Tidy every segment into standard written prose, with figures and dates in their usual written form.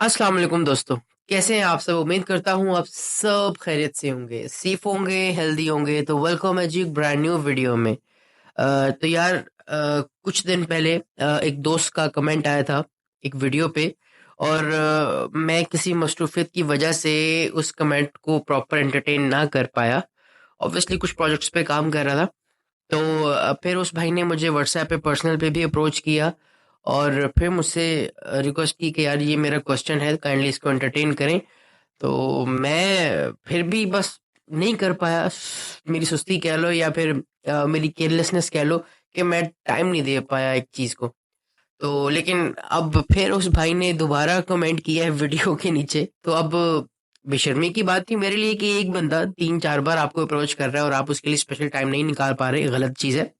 अस्सलाम वालेकुम दोस्तों। कैसे हैं आप सब? उम्मीद करता हूँ आप सब खैरियत से होंगे, सेफ होंगे, हेल्दी होंगे। तो वेलकम है जी एक ब्रांड न्यू वीडियो में। तो यार कुछ दिन पहले एक दोस्त का कमेंट आया था एक वीडियो पे। और मैं किसी मसरूफियत की वजह से उस कमेंट को प्रॉपर एंटरटेन ना कर पाया। ऑब्वियसली कुछ प्रोजेक्ट्स पे काम कर रहा था। तो फिर उस भाई ने मुझे व्हाट्सएप पे पर्सनल पे भी अप्रोच किया और फिर मुझसे रिक्वेस्ट की कि यार ये मेरा क्वेश्चन है, काइंडली इसको एंटरटेन करें। तो मैं फिर भी बस नहीं कर पाया। मेरी सुस्ती कह लो या फिर मेरी केयरलेसनेस कह लो कि मैं टाइम नहीं दे पाया एक चीज को। तो लेकिन अब फिर उस भाई ने दोबारा कमेंट किया है वीडियो के नीचे। तो अब बेशर्मी की बात थी मेरे लिए कि एक बंदा 3-4 बार आपको अप्रोच कर रहा है और आप उसके लिए स्पेशल टाइम नहीं निकाल पा रहे, गलत चीज है।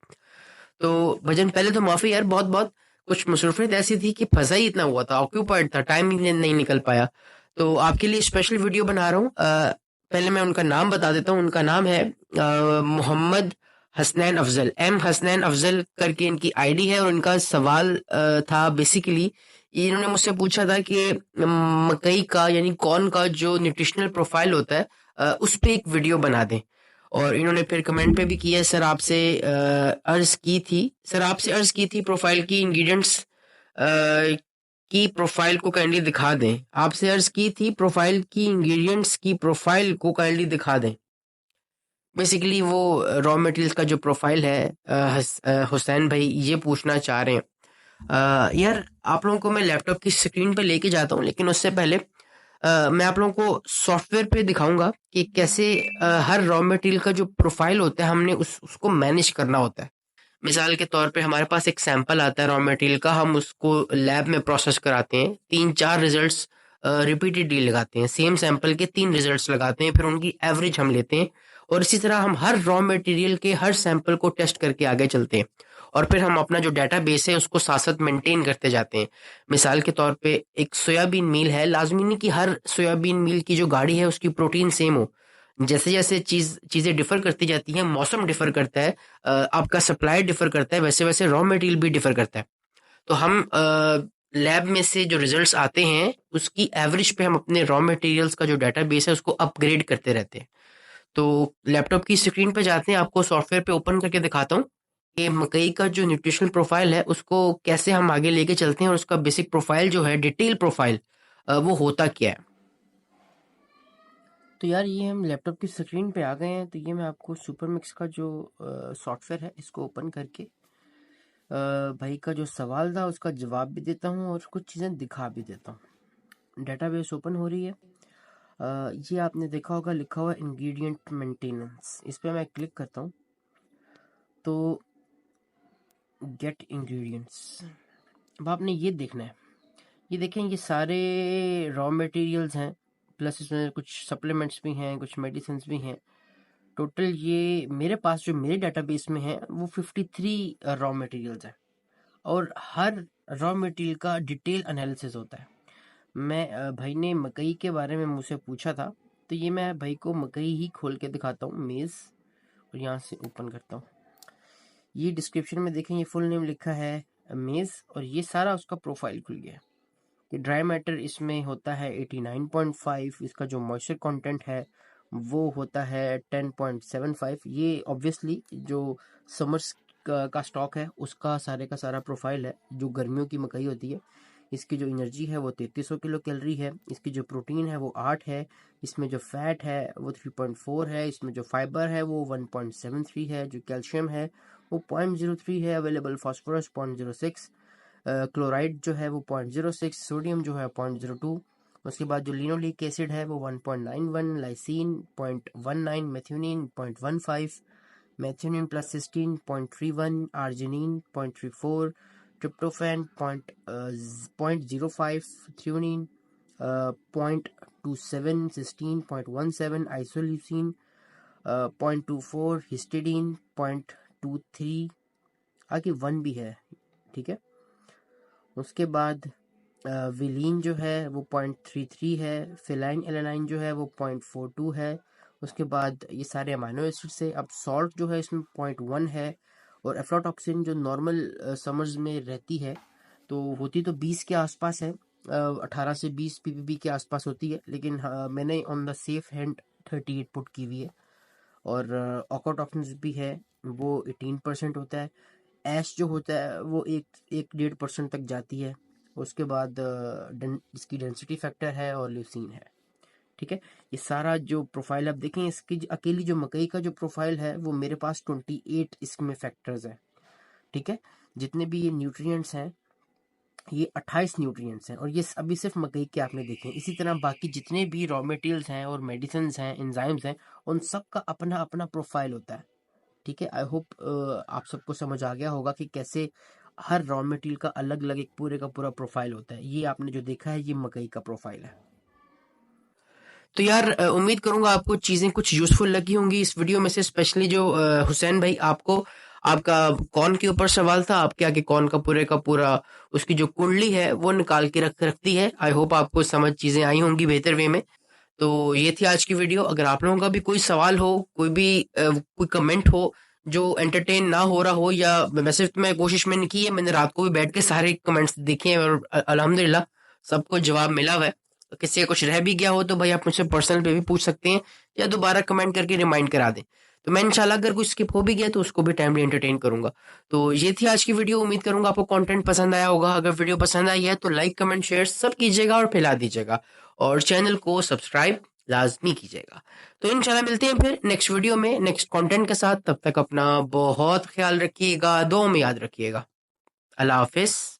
तो भजन पहले तो माफी यार, बहुत बहुत कुछ मसरूफियत ऐसी थी कि फंसा ही इतना हुआ था, ऑक्यूपाइड था, टाइम ही नहीं निकल पाया। तो आपके लिए स्पेशल वीडियो बना रहा हूँ। पहले मैं उनका नाम बता देता हूँ। उनका नाम है मोहम्मद हसनैन अफजल, एम हसनैन अफजल करके इनकी आईडी है। और इनका सवाल था बेसिकली, इन्होंने मुझसे पूछा था कि मकई का यानी कॉर्न का जो न्यूट्रिशनल प्रोफाइल होता है उस पे एक वीडियो बना दें। और इन्होंने फिर कमेंट पे भी किया, सर आपसे अर्ज की थी प्रोफाइल की इंग्रेडिएंट्स की प्रोफाइल को काइंडली दिखा दें। आपसे अर्ज की थी प्रोफाइल की इंग्रेडिएंट्स की प्रोफाइल को काइंडली दिखा दें। बेसिकली वो रॉ मटेरियल्स का जो प्रोफाइल है, हुसैन भाई ये पूछना चाह रहे हैं। यार आप लोगों को मैं लैपटॉप की स्क्रीन पे लेके जाता हूँ, लेकिन उससे पहले मैं आप लोगों को सॉफ्टवेयर पे दिखाऊंगा कि कैसे हर रॉ मटेरियल का जो प्रोफाइल होता है हमने उसको मैनेज करना होता है। मिसाल के तौर पे हमारे पास एक सैंपल आता है रॉ मटेरियल का, हम उसको लैब में प्रोसेस कराते हैं, 3-4 रिजल्ट्स रिपीटेडली लगाते हैं, सेम सैंपल के 3 रिजल्ट्स लगाते हैं, फिर उनकी एवरेज हम लेते हैं। और इसी तरह हम हर रॉ मटेरियल के हर सैंपल को टेस्ट करके आगे चलते हैं। और फिर हम अपना जो डाटा बेस है उसको साथ साथ मेंटेन करते जाते हैं। मिसाल के तौर पे एक सोयाबीन मील है, लाजमी नहीं कि हर सोयाबीन मील की जो गाड़ी है उसकी प्रोटीन सेम हो। जैसे जैसे चीजें डिफर करती जाती हैं, मौसम डिफर करता है, आपका सप्लाई डिफर करता है, वैसे वैसे रॉ मटेरियल भी डिफर करता है। तो हम लैब में से जो रिजल्ट्स आते हैं उसकी एवरेज पे हम अपने रॉ मटेरियल्स का जो डाटाबेस है उसको अपग्रेड करते रहते हैं। तो लैपटॉप की स्क्रीन पे जाते हैं, आपको सॉफ्टवेयर पे ओपन करके दिखाता हूँ कि मकई का जो न्यूट्रिशनल प्रोफाइल है उसको कैसे हम आगे लेके चलते हैं और उसका बेसिक प्रोफाइल जो है, डिटेल प्रोफाइल, वो होता क्या है। तो यार ये हम लैपटॉप की स्क्रीन पे आ गए हैं। तो ये मैं आपको सुपर मिक्स का जो सॉफ्टवेयर है इसको ओपन करके भाई का जो सवाल था उसका जवाब भी देता हूँ और कुछ चीज़ें दिखा भी देता हूँ। डेटाबेस ओपन हो रही है। ये आपने देखा होगा लिखा हुआ इंग्रेडिएंट मेंटेनेंस, इस पे मैं क्लिक करता हूँ तो गेट इंग्रेडिएंट्स। अब आपने ये देखना है, ये देखें ये सारे रॉ मटेरियल्स हैं, प्लस इसमें कुछ सप्लीमेंट्स भी हैं, कुछ मेडिसिन भी हैं। टोटल ये मेरे पास जो मेरे डाटाबेस में है वो 53 रॉ मटेरियल्स हैं। और हर रॉ मटेरियल का डिटेल एनालिसिस होता है। मैं भाई ने मकई के बारे में मुझसे पूछा था, तो ये मैं भाई को मकई ही खोल के दिखाता हूँ, मेज़, और यहाँ से ओपन करता हूँ। ये डिस्क्रिप्शन में देखें, ये फुल नेम लिखा है मेज़, और ये सारा उसका प्रोफाइल खुल गया है कि ड्राई मैटर इसमें होता है 89.5, इसका जो मॉइस्चर कंटेंट है वो होता है 10.75। ये ऑब्वियसली जो समर्स का स्टॉक है उसका सारे का सारा प्रोफाइल है, जो गर्मियों की मकई होती है। इसकी जो एनर्जी है वो 3300 किलो कैलोरी है, इसकी जो प्रोटीन है वो 8 है, इसमें जो फैट है वो 3.4 है, इसमें जो फाइबर है वो 1.73 है, जो कैल्शियम है वो 0.03 है, अवेलेबल फास्फोरस 0.06, क्लोराइड जो है वो 0.06, सोडियम जो है 0.02। उसके बाद जो लिनोलिक एसिड है वो 1.91, lysine 0.19, methionine 0.15, methionine plus cysteine 0.31, arginine 0.34, tryptophan 0.05, threonine 0.27, cysteine 0.17, isoleucine 0.24, histidine 0.23, आगे 1 भी है, ठीक है। उसके बाद विलीन जो है वो 0.33 है, फिलाइन एलानाइन जो है वो 0.42 है। उसके बाद ये सारे अमाइनो एसिड से, अब सॉल्ट जो है इसमें 0.1 है। और एफ्लाटॉक्सिन जो नॉर्मल समर्स में रहती है तो होती तो 20 के आसपास है, 18 से 20 ppb के आसपास होती है, लेकिन मैंने on the safe hand 38 put की हुई है। और ऑकोटॉक्सिन्स भी है, वो 18% होता है। ऐश जो होता है वो 1-1.5% तक जाती है। उसके बाद इसकी डेंसिटी फैक्टर है और ल्यूसीन है। ठीक है, ये सारा जो प्रोफाइल आप देखें, इसकी अकेली जो मकई का जो प्रोफाइल है वो मेरे पास 28 इसमें फैक्टर्स है। ठीक है, जितने भी ये न्यूट्रिएंट्स हैं, ये 28 न्यूट्रिएंट्स हैं, और ये अभी सिर्फ मकई के आपने देखे हैं। इसी तरह बाकी जितने भी रॉ मटेरियल्स हैं और मेडिसिन हैं, एंजाइम्स हैं, उन सब का अपना अपना प्रोफाइल होता है। ठीक है, आई होप आप सबको समझ आ गया होगा कि कैसे हर रॉ मटेरियल का अलग अलग एक पूरे का पूरा प्रोफाइल होता है। ये आपने जो देखा है, ये मकई का प्रोफाइल है। तो यार उम्मीद करूंगा आपको चीजें कुछ यूजफुल लगी होंगी इस वीडियो में से, स्पेशली जो हुसैन भाई आपको आपका कौन के ऊपर सवाल था, आपके आगे कौन का पूरा उसकी जो कुंडली है वो निकाल के रखती है। आई होप आपको समझ चीजें आई होंगी बेहतर वे में। तो ये थी आज की वीडियो। अगर आप लोगों का भी कोई सवाल हो, कोई भी कोई कमेंट हो जो एंटरटेन ना हो रहा हो, या वैसे तो मैं कोशिश मैंने की है, मैंने रात को भी बैठ के सारे कमेंट्स देखे हैं और अल्हम्दुलिल्लाह सबको जवाब मिला हुआ है। तो किसी का कुछ रह भी गया हो तो भाई आप मुझसे पर्सनल पे भी पूछ सकते हैं, या दोबारा कमेंट करके रिमाइंड करा दें। तो मैं इंशाल्लाह अगर कुछ स्किप हो भी गया तो उसको भी टाइमली एंटरटेन करूंगा। तो ये थी आज की वीडियो। उम्मीद करूंगा आपको कंटेंट पसंद आया होगा। अगर वीडियो पसंद आई है तो लाइक कमेंट शेयर सब कीजिएगा और फैला दीजिएगा, और चैनल को सब्सक्राइब लाजमी कीजिएगा। तो इंशाल्लाह मिलते हैं फिर नेक्स्ट वीडियो में नेक्स्ट कंटेंट के साथ। तब तक अपना बहुत ख्याल रखिएगा, दुआ में याद रखिएगा। अल्लाह हाफिज।